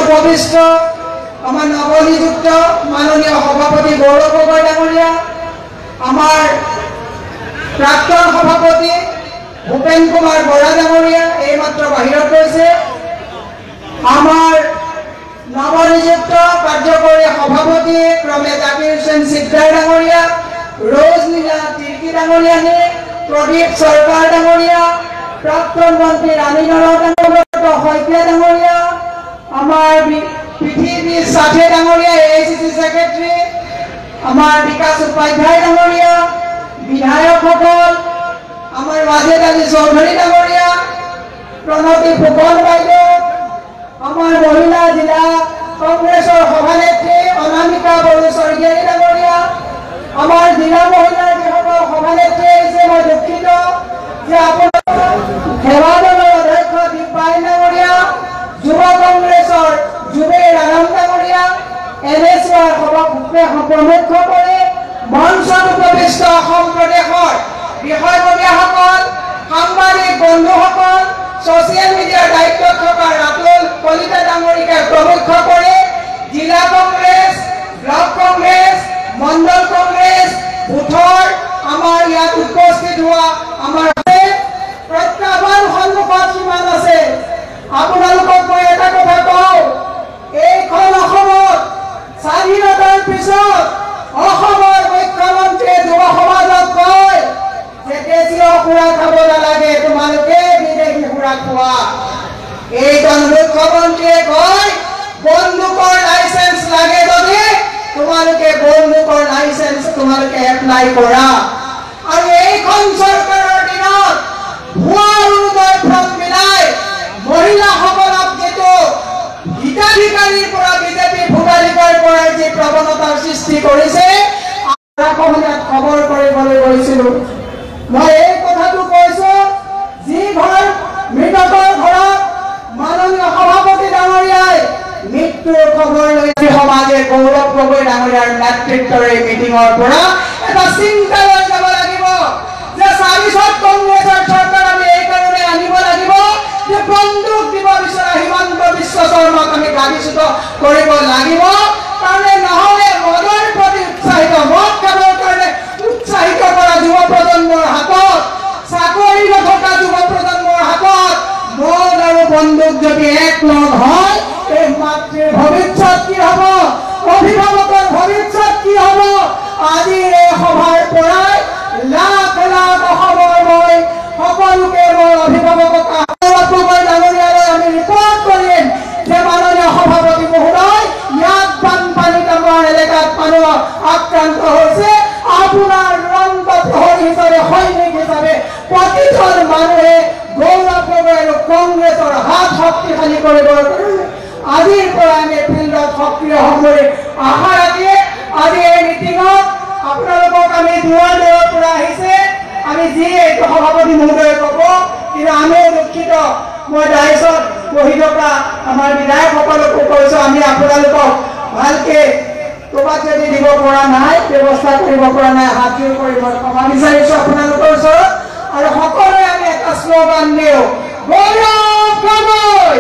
উপবিষ্ট আমাৰ নবনিযুক্ত মাননীয় সভাপতি গৌৰব গগৈ ডাঙৰীয়া, আমাৰ প্ৰাক্তন সভাপতি ভূপেন কুমাৰ বৰা ডাঙৰীয়া এইমাত্ৰ বাহিৰত গৈছে, আমাৰ নবনিযুক্ত কাৰ্যকৰী সভাপতি ক্ৰমে জাকিৰ হোসেন সিকদাৰ ডাঙৰীয়া, ৰোজনীলা তিৰ্কী ডাঙৰীয়ানী, প্ৰদীপ সৰকাৰ ডাঙৰীয়া, প্ৰাক্তন মন্ত্ৰী ৰানীনগৰ শইকীয়া ডাঙৰীয়া, আমাৰ পৃথিবী সাথে ডাঙৰীয়া এআইসিসি সেক্ৰেটাৰি, আমাৰ বিকাশ উপাধ্যায় ডাঙৰীয়া, বিধায়কসকল, আমাৰ ওয়াজেদ আলী চৌধুৰী ডাঙৰীয়া, প্ৰণতি ফুকন বাইদেউ, আমাৰ মহিলা জিলা কংগ্ৰেসেৰ সভানেত্ৰী অনামিকা বড়ো স্বৰ্গীয়ানী ডাঙৰীয়া, আমাৰ জিলা মহিলা যিসকল সভানেত্ৰী আহিছে মই দুঃখিত যে আপোনাৰ সেৱা দলৰ অধ্যক্ষ দীপাই ডাঙৰীয়া, যুৱ কংগ্ৰেছৰ জুবেৰ আলম ডাঙৰীয়া, এনএছইউৰ সভাপতি প্ৰমুখ কৰে, মঞ্চত উপবিষ্ট অসম প্ৰদেশৰ বিষয়ববীয়াসকল, সাংবাদিক বন্ধুসকল, সোশ্যাল মিডিয়াৰ দায়িত্বত থকা ৰাতুল কলিতা ডাঙৰীকে প্ৰমুখ কৰে, জিলা কংগ্ৰেছ, ব্লক কংগ্ৰেছ, মণ্ডল কংগ্ৰেছ, বুথৰ আমাৰ ইয়াত উপস্থিত হোৱা আমাৰ প্ৰত্যাহ্বান সন্মুখত কিমান আছে। আপোনালোকক মই এটা কথা কওঁ, এইখন অসমত স্বাধীনতাৰ পিছত অসমৰ মুখ্যমন্ত্ৰীয়ে যুৱ সমাজক কয় যে দেশীয় খুৰাক খাব নালাগে, তোমালোকে বিদেশী খুৰাক খোৱা। এইজন মুখ্যমন্ত্ৰীয়ে কয় বন্দুকৰ লাইসেন্স লাগে যদি তোমালোকে বন্দুকৰ লাইসেন্স তোমালোকে এপ্লাই কৰা। আৰু এইখন চৰকাৰৰ দিনত ভুৱা অৰুণোদয় ফৰ্ম মিলাই মহিলাসকলক যিটো হিতাধিকাৰীৰ পৰা বিজেপি ভোটাধিকাৰীৰ পৰা যি প্ৰৱণতাৰ সৃষ্টি কৰিছে, খবৰ কৰিবলৈ গৈছিলোঁ। মই এই কথাটো কৈছো, যি ঘৰ মৃতকৰ ঘৰত মাননীয় সভাপতি ডাঙৰীয়াই মৃত্যুৰ খবৰ লৈছে, সমাজে গৌৰৱ গগৈ ডাঙৰীয়াৰ নেতৃত্বৰ এই মিটিঙৰ পৰা এটা চিন্তা লৈ যাব লাগিব যে ৪০ত কংগ্ৰেছৰ চৰকাৰ আমি এই কাৰণে আনিব লাগিব যে বন্দুক দিব বিচৰা হিমন্ত বিশ্ব শৰ্মাক আমি গাড়ীচ্যুত কৰিব লাগিব। কাৰণে নহ'লে মদৰ প্ৰতি উৎসাহিত, মদ খাবৰ কাৰণে উৎসাহিত কৰা যুৱ প্ৰজন্মৰ হাতত, চাকৰি নথকা যুৱ প্ৰজন্মৰ হাতত মদ আৰু বন্দুক যদি একলগ হয়, এই মাতৃৰ ভৱিষ্যত কি হ'ব, অভিভাৱকৰ ভৱিষ্যত কি হ'ব। আজি এই সভাৰ পৰাই লাখ লাখ অসমৰ মই সকলোকে মই অভিভাৱকক ডাঙৰীয়ালৈ আমি ৰিপৰ্ট কৰিম যে মাননীয় সভাপতি মহোদয়, ইয়াত বানপানীত আমাৰ এলেকাত মানুহ আক্ৰান্ত হৈছে, আপোনাৰ ৰংগ প্ৰহৰী হিচাপে, সৈনিক হিচাপে প্ৰতিজন মানুহে গৌৰৱ গগৈ আৰু কংগ্ৰেছৰ হাত শক্তিশালী কৰিবৰ কাৰণে আজিৰ পৰা আমি ফিল্ডত সক্ৰিয় হ'ম বুলি আশা ৰাখি আজি এই মিটিঙত আপোনালোকক আমি দূৰৰ দূৰৰ পৰা আহিছে, আমি যি এইটো সভাপতি মহোদয়ে ক'ব, কিন্তু আমিও দুখিত। মই ডাইছত বহি থকা আমাৰ বিধায়কসকলকো কৈছোঁ, আমি আপোনালোকক ভালকে ক'ৰবাত যদি দিব পৰা নাই, ব্যৱস্থা কৰিব পৰা নাই, হাত জোৰ কৰিব ক্ষমা বিচাৰিছোঁ আপোনালোকৰ ওচৰত। আৰু সকলোৱে আমি এটা শ্লোগান দিওঁ, গৌৰৱ গগৈ।